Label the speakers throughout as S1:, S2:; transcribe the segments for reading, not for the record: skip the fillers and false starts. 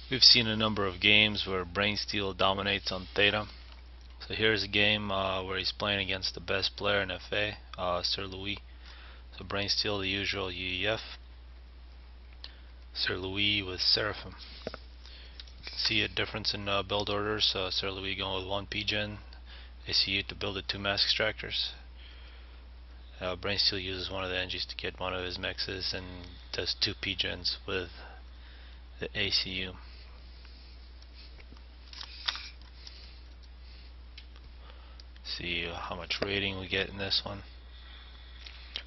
S1: We've seen a number of games where Brainsteel dominates on Theta. So here's a game where he's playing against the best player in FA, Sir Louis. So Brainsteel, the usual UEF. Sir Louis with Seraphim. You can see a difference in build orders. Sir Louis going with 1 P-Gen ACU to build the 2 mask extractors. Brainsteel uses one of the NGs to get one of his mexes and does 2 P-Gens with the ACU. See how much rating we get in this one.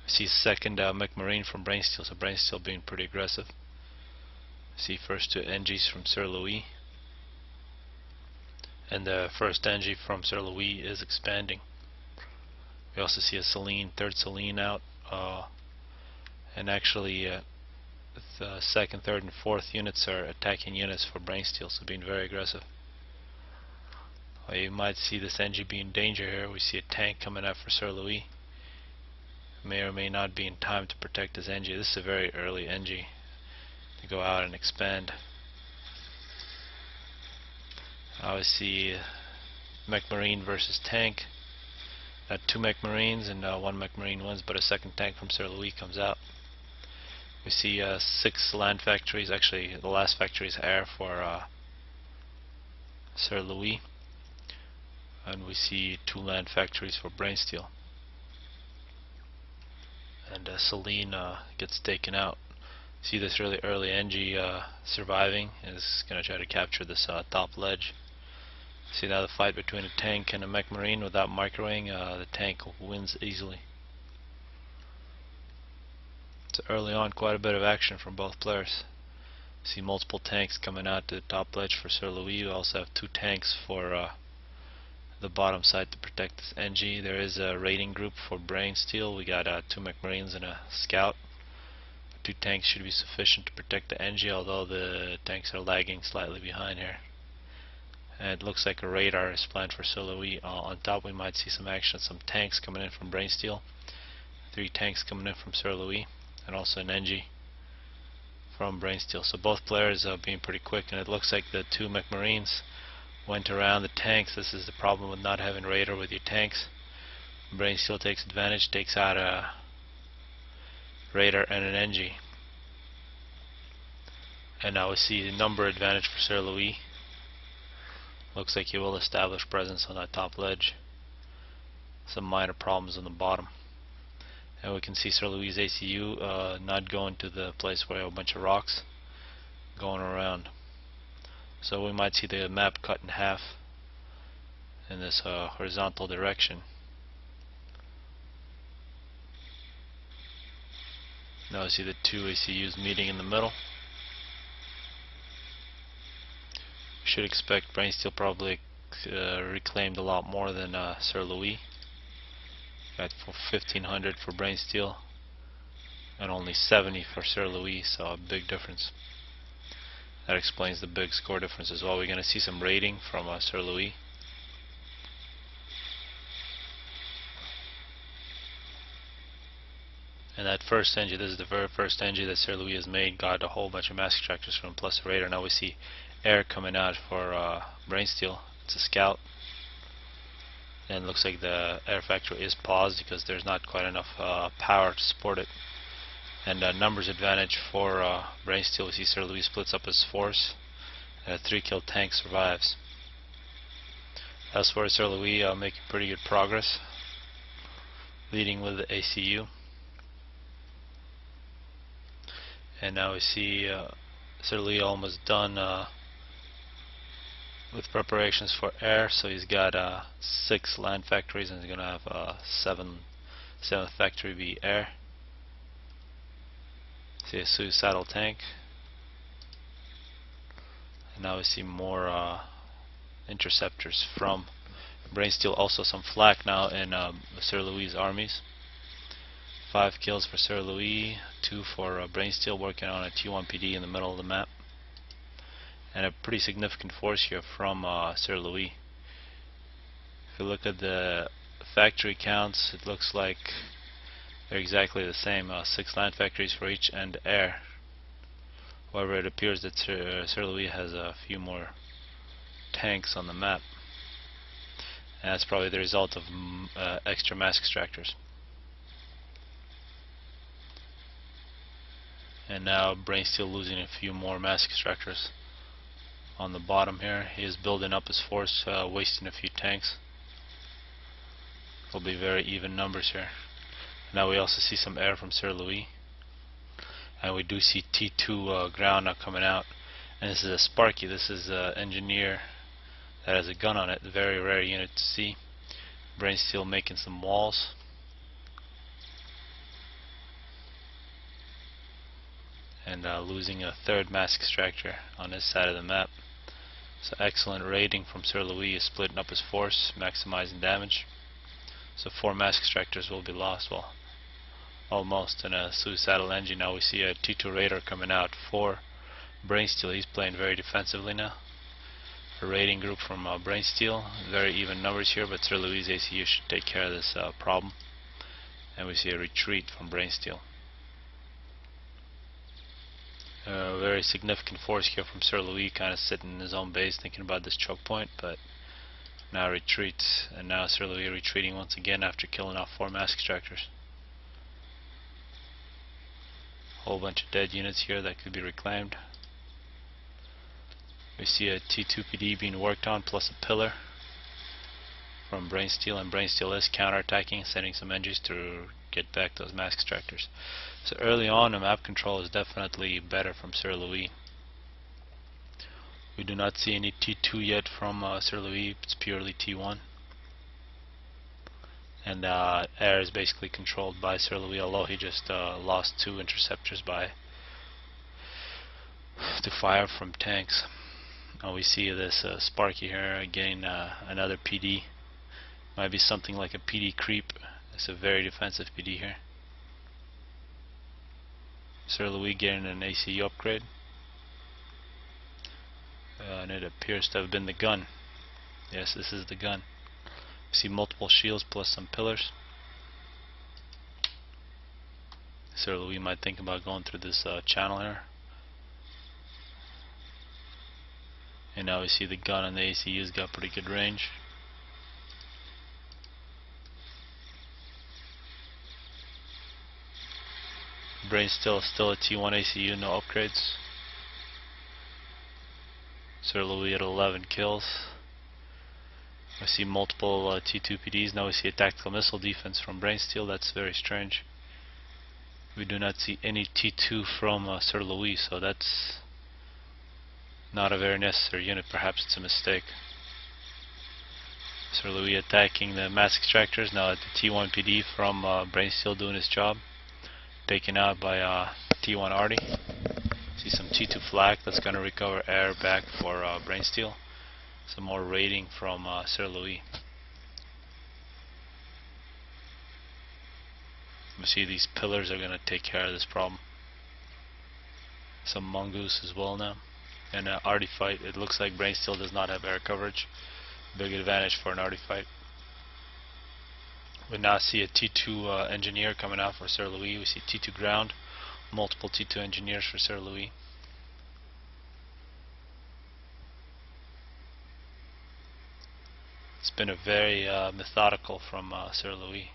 S1: See second Mech Marine from Brainsteel, so Brainsteel being pretty aggressive. See first 2 NGs from Sir Louis, and the first NG from Sir Louis is expanding. We also see a Selene, third Selene out, and actually the second, third, and fourth units are attacking units for Brainsteel, so being very aggressive. You might see this NG be in danger here. We see a tank coming up for Sir Louis. May or may not be in time to protect his NG. This is a very early NG to go out and expand. We see Mech Marine versus tank. 2 Mech Marines and 1 Mech Marine wins, but a second tank from Sir Louis comes out. We see 6 land factories. Actually, the last factory is air for Sir Louis. And we see 2 land factories for Brainsteel. And Selene gets taken out. See this really early NG surviving, is going to try to capture this top ledge. See now the fight between a tank and a Mech Marine without microwaving, the tank wins easily. So early on, quite a bit of action from both players. See multiple tanks coming out to the top ledge for Sir Louis. We also have 2 tanks for the bottom side to protect this NG. There is a raiding group for Brainsteel. We got 2 Mech Marines and a scout. 2 tanks should be sufficient to protect the NG, although the tanks are lagging slightly behind here. And it looks like a radar is planned for Sir Louis. On top we might see some action, some tanks coming in from Brainsteel. 3 tanks coming in from Sir Louis, and also an NG from Brainsteel. So both players being pretty quick, and it looks like the 2 Mech Marines went around the tanks. This is the problem with not having radar with your tanks. Brainsteel takes advantage, takes out a radar and an NG. And now we see the number advantage for Sir Louis. Looks like he will establish presence on that top ledge. Some minor problems on the bottom. And we can see Sir Louis' ACU not going to the place where you have a bunch of rocks, going around. So we might see the map cut in half in this horizontal direction. Now we see the 2 ACUs meeting in the middle. We should expect Brainsteel probably reclaimed a lot more than Sir Louis. Got 1500 for Brainsteel and only 70 for Sir Louis, so a big difference. That explains the big score difference as well. We're going to see some rating from Sir Louis. And that first NG, this is the very first NG that Sir Louis has made, got a whole bunch of mask extractors from plus a radar. Now we see air coming out for Brainsteel. It's a scout. And it looks like the air factory is paused because there's not quite enough power to support it. And numbers advantage for Brainsteel. We see Sir Louis splits up his force, and a 3-kill tank survives. Elsewhere, Sir Louis making pretty good progress, leading with the ACU. And now we see Sir Louis almost done with preparations for air, so he's got 6 land factories, and he's going to have 7th factory be air. See a suicidal tank, and now we see more interceptors from Brainsteel. Also some flak now in Sir Louis' armies. 5 kills for Sir Louis, 2 for Brainsteel, working on a T1 PD in the middle of the map. And a pretty significant force here from Sir Louis. If you look at the factory counts, it looks like they're exactly the same. 6 land factories for each, and air. However, it appears that Sir Louis has a few more tanks on the map, and that's probably the result of extra mask extractors. And now Brainsteel losing a few more mask extractors on the bottom here. He is building up his force, wasting a few tanks. Will be very even numbers here. Now we also see some air from Sir Louis, and we do see T2 ground now coming out. And this is a Sparky. This is an engineer that has a gun on it. Very rare unit to see. Brainsteel making some walls. And losing a third mask extractor on this side of the map. So excellent raiding from Sir Louis, is splitting up his force, maximizing damage. So 4 mask extractors will be lost. Well, almost. And a suicidal engine. Now we see a T2 raider coming out for Brainsteel. He's playing very defensively now. A raiding group from Brainsteel. Very even numbers here, but Sir Louis' ACU should take care of this problem. And we see a retreat from Brainsteel. Very significant force here from Sir Louis, kind of sitting in his own base thinking about this choke point, but now retreats. And now Sir Louis retreating once again after killing off 4 mask extractors. Whole bunch of dead units here that could be reclaimed. We see a T2 PD being worked on, plus a pillar from Brainsteel, and Brainsteel is counterattacking, sending some engines to get back those mask extractors. So early on, the map control is definitely better from Sir Louis. We do not see any T2 yet from Sir Louis. It's purely T1. And air is basically controlled by Sir Louis, although he just lost 2 interceptors to fire from tanks. Now we see this Sparky here getting another PD. Might be something like a PD creep. It's a very defensive PD here. Sir Louis getting an ACU upgrade. And it appears to have been the gun. Yes, this is the gun. We see multiple shields plus some pillars. Sir Louis might think about going through this channel here. And now we see the gun and the ACU's got pretty good range. Brainsteel still a T1 ACU, no upgrades. Sir Louis at 11 kills. I see multiple T2 PDs. Now we see a tactical missile defense from Brainsteel. That's very strange. We do not see any T2 from Sir Louis, so that's not a very necessary unit. Perhaps it's a mistake. Sir Louis attacking the mask extractors. Now at the T1 PD from Brainsteel doing his job. Taken out by T1 Arty. See some T2 flak that's going to recover air back for Brainsteel. Some more raiding from Sir Louis. We see these pillars are going to take care of this problem. Some mongoose as well now. And an Arty fight. It looks like Brainsteel does not have air coverage. Big advantage for an Arty fight. We now see a T2 engineer coming out for Sir Louis. We see T2 ground. Multiple T2 engineers for Sir Louis. It's been a very methodical from Sir Louis.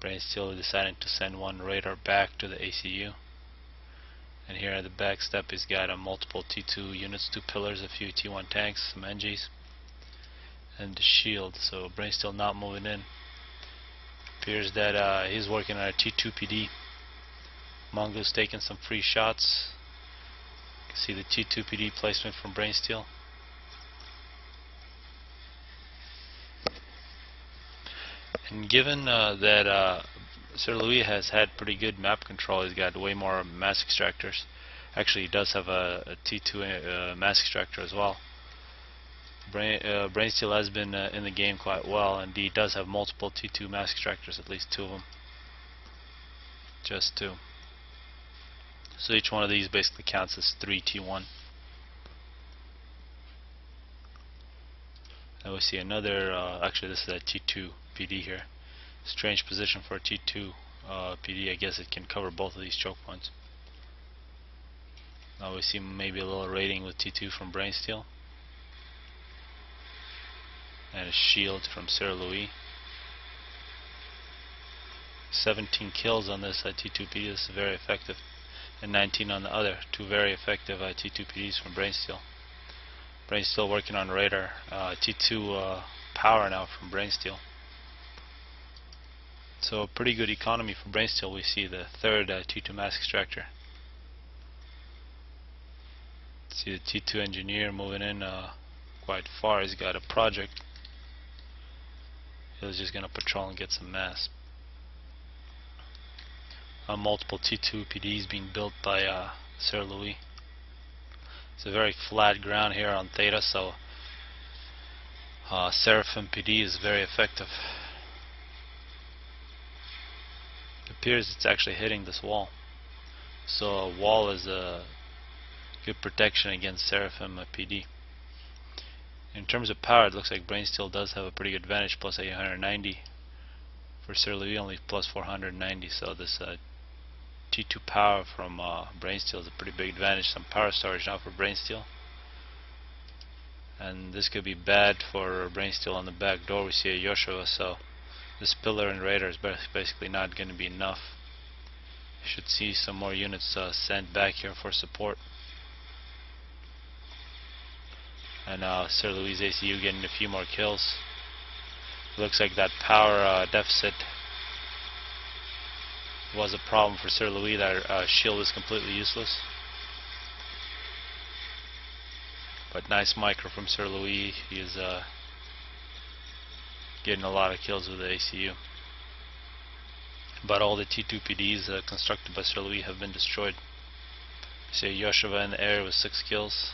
S1: Brainsteel deciding to send one radar back to the ACU. And here at the back step he's got a multiple T2 units, 2 pillars, a few T1 tanks, some NGs, and the shield. So Brainsteel not moving in. Appears that he's working on a T2 PD. Mongoose taking some free shots. You can see the T2 PD placement from Brainsteel. And given that Sir Louis has had pretty good map control, he's got way more mask extractors. Actually, he does have a T2 mask extractor as well. Brainsteel has been in the game quite well, and he does have multiple T2 mask extractors, at least 2 of them. Just 2. So each one of these basically counts as 3 T1. Now we see another, actually this is a T2 PD here. Strange position for a T2 PD. I guess it can cover both of these choke points. Now we see maybe a little raiding with T2 from Brain Steel. And a shield from Sir Louis. 17 kills on this T2PD, this is very effective. And 19 on the other, two very effective T2PDs from Brain Steel. Brain Steel working on radar. T2 power now from Brain Steel. So pretty good economy for Brain Steel. We see the third T2 mass extractor. See the T2 engineer moving in quite far. He's got a project. He was just going to patrol and get some mass. Multiple T2 PDs being built by Sir Louis. It's a very flat ground here on Theta, so Seraphim PD is very effective. It appears it's actually hitting this wall. So a wall is a good protection against Seraphim PD. In terms of power, it looks like Brain Steel does have a pretty good advantage, plus 890. For Sir Louis, only plus 490. So this T2 power from Brain Steel is a pretty big advantage. Some power storage now for Brain Steel. And this could be bad for Brain Steel on the back door. We see a Yoshua, so this pillar and radar is basically not going to be enough. Should see some more units sent back here for support. And Sir Louis' ACU getting a few more kills. Looks like that power deficit was a problem for Sir Louis. That shield is completely useless. But nice micro from Sir Louis. He is getting a lot of kills with the ACU. But all the T2 PDs constructed by Sir Louis have been destroyed. See Yoshua in the air with 6 kills.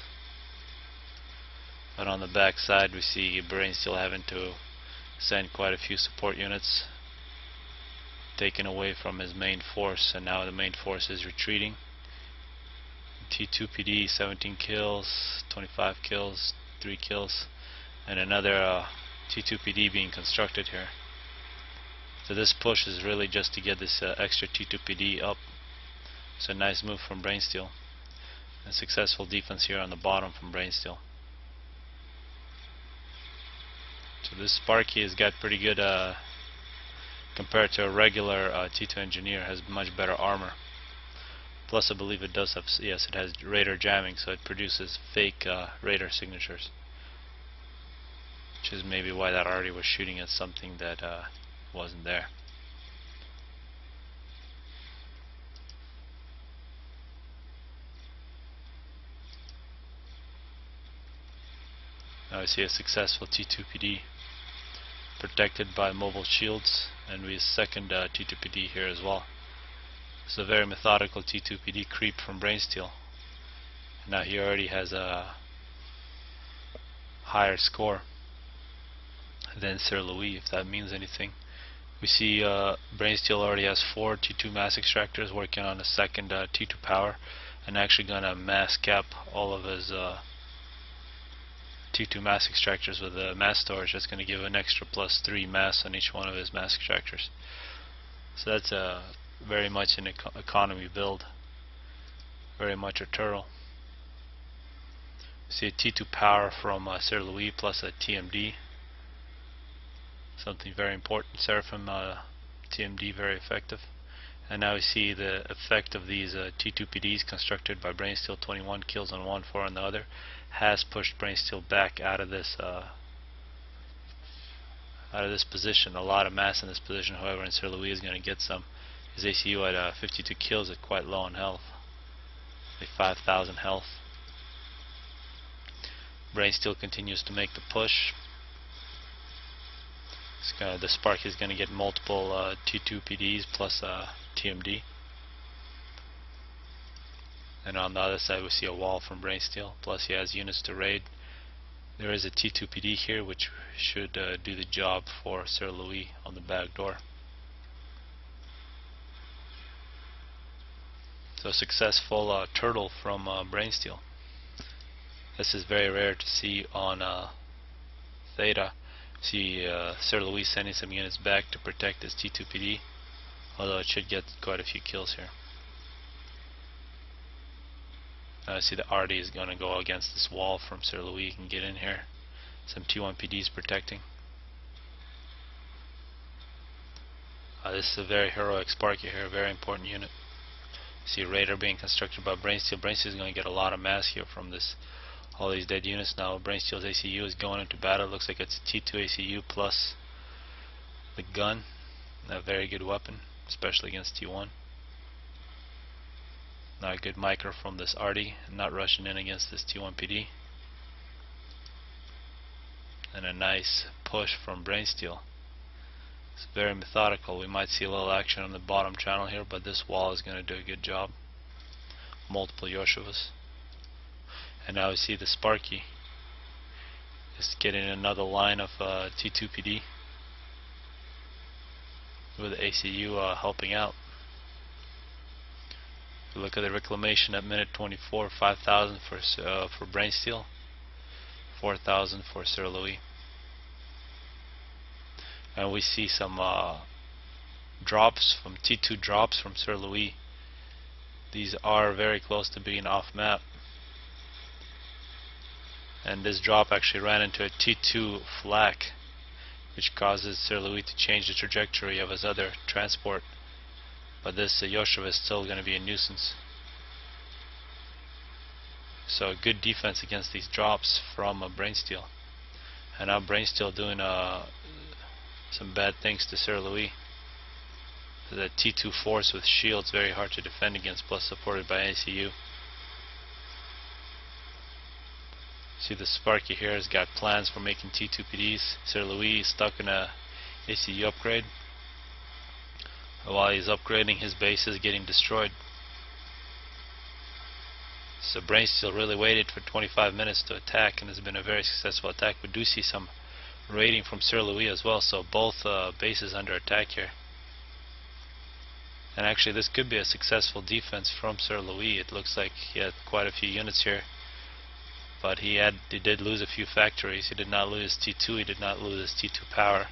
S1: But on the back side we see Brain Steel having to send quite a few support units, taken away from his main force, and now the main force is retreating. T2 PD 17 kills, 25 kills, 3 kills, and another T2 PD being constructed here. So this push is really just to get this extra T2 PD up. It's a nice move from Brain Steel. A successful defense here on the bottom from Brain Steel. So this Sparky has got pretty good, compared to a regular T2 engineer, has much better armor. Plus I believe it does have, yes, it has radar jamming, so it produces fake radar signatures. Which is maybe why that arty was shooting at something that wasn't there. Now we see a successful T2 PD protected by mobile shields, and we have a second T2 PD here as well. It's a very methodical T2 PD creep from Brain Steel. Now he already has a higher score than Sir Louis, if that means anything. We see Brain Steel already has 4 T2 mass extractors working on a second T2 power, and actually gonna mass cap all of his T2 mass extractors with a mass storage. That's going to give an extra plus 3 mass on each one of his mass extractors. So that's very much an economy build, very much a turtle. See a T2 power from Sir Louis plus a TMD, something very important. Seraphim TMD very effective. And now we see the effect of these T2 PDs constructed by Brain Steel. 21 kills on one, 4 on the other, has pushed Brain Steel back out of this position. A lot of mass in this position, however, and Sir Louis is going to get some. His ACU at 52 kills is quite low on health, like 5,000 health. Brain Steel continues to make the push. The Spark is going to get multiple T2 PDs plus TMD. And on the other side we see a wall from Brain Steel, plus he has units to raid. There is a T2 PD here which should do the job for Sir Louis on the back door. So successful turtle from Brain Steel. This is very rare to see on Theta. See Sir Louis sending some units back to protect his T2 PD, although it should get quite a few kills here. See the RD is going to go against this wall from Sir Louis. You can get in here. Some T1 PDs protecting. This is a very heroic Sparky here, a very important unit. See radar being constructed by Brainsteel. Brainsteel is going to get a lot of mass here from this, all these dead units now. Brainsteel's ACU is going into battle. Looks like it's a T2 ACU plus the gun. A very good weapon, especially against T1. Now a good micro from this RD, not rushing in against this T1 PD. And a nice push from Brainsteel. It's very methodical. We might see a little action on the bottom channel here, but this wall is going to do a good job. Multiple Yoshivas. And now we see the Sparky is getting another line of T2 PD with the ACU helping out. If you look at the reclamation at minute 24, 5,000 for Brainsteel, 4,000 for Sir Louis. And we see some drops from T2 drops from Sir Louis. These are very close to being off map. And this drop actually ran into a T2 flak, which causes Sir Louis to change the trajectory of his other transport. But this Yoshiva is still going to be a nuisance. So good defense against these drops from Brainsteel. And now Brainsteel doing some bad things to Sir Louis. The T2 force with shields, very hard to defend against, plus supported by ACU. See the Sparky here has got plans for making T2 PDs. Sir Louis is stuck in a ACU upgrade. While he's upgrading, his base is getting destroyed. So Brainsteel really waited for 25 minutes to attack, and it's been a very successful attack. We do see some raiding from Sir Louis as well, so both bases under attack here. And actually this could be a successful defense from Sir Louis. It looks like he had quite a few units here, but he did lose a few factories. He did not lose T2, he did not lose his T2 power,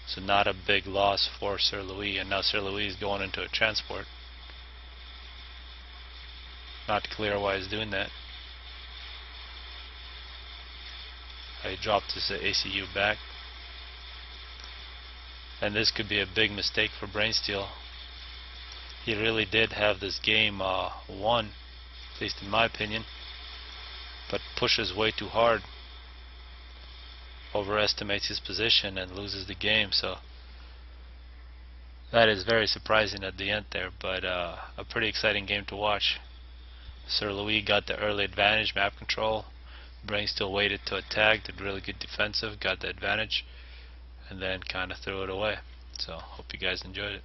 S1: so not a big loss for Sir Louis. And now Sir Louis is going into a transport. Not clear why he's doing that. He dropped his ACU back, and this could be a big mistake for Brainsteel. He really did have this game won, at least in my opinion, but pushes way too hard, overestimates his position and loses the game. So that is very surprising at the end there, but a pretty exciting game to watch. Sir Louis got the early advantage, map control. Brainsteel waited to attack, did really good defensive, got the advantage, and then kind of threw it away. So hope you guys enjoyed it.